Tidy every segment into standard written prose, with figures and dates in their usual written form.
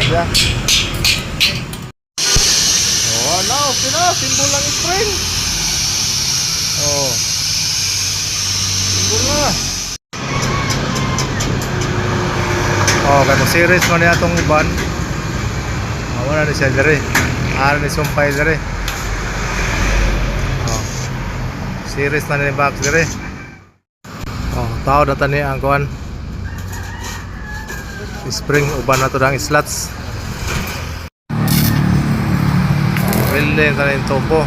siya. Oh, na, okay na. Simbol lang spring. Oh. Simbol na. Oh, kaya mo series mo niya itong uban. Oh, wala na siya dere. Ara ni sumpay dere. Oh. Series na ni box dere. Oh, tao na tani ang kuan. Spring uban na to dang slots. Oh, welding tani topo.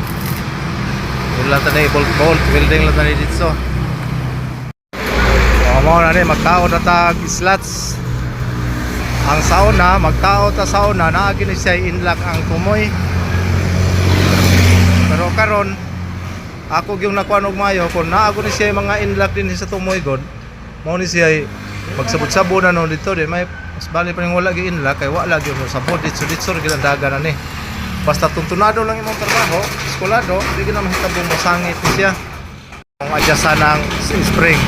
Wala tani bolt welding lang tani dito. Oh, mo na ni magtao na tag slots. Ang sauna, magtao ta sauna, naagi ni siya inlock ang tumoy. Pero karon ako gyung nakuan og mayo kung naago ni siya mga inlock din sa tumoy god. Mao ni siya magsabot-sabon na no dito din may mas bali pa ning wala gi inlock kay wala gyud mo sabot dito gyud daga na ni. Basta tuntunado lang imong trabaho, eskolado, di gyud na mahitabong masangit ni siya. Ang adjustan ng spring.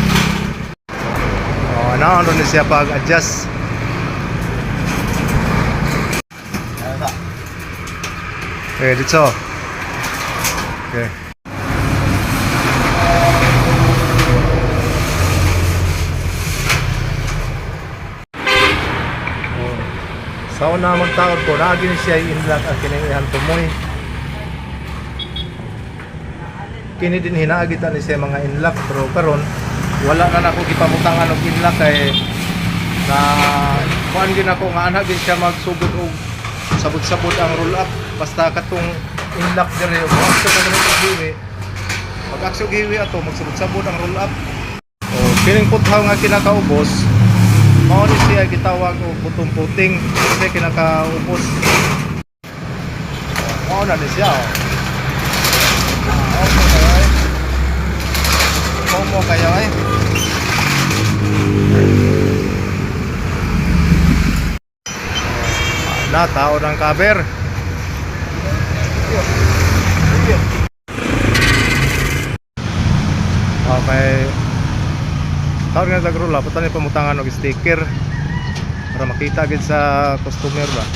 Oh, ano ni siya pag adjust. Okay, dito. Okay. Sauna magtaod ko, naagi ni siya inlock ang kinaihan tumoy. Kini din hinaagitan ni siya mga inlock pero karon wala na nako gipamutangan og inlock kay na kuan gyud ako nga ana gyud siya magsugod og sabot-sabot ang roll up basta katong inlock dire o aksyon na naman giwi pag aksyon giwi ato magsabot-sabot ang roll up o kining puthaw nga kinakaubos mao ni siya gitawag og butong puting kasi kinakaubos mao na ni siya mo kayo ay na tao ng cover. Okay. Tao nga nagro la putani pamutangan og sticker para makita gid sa customer ba.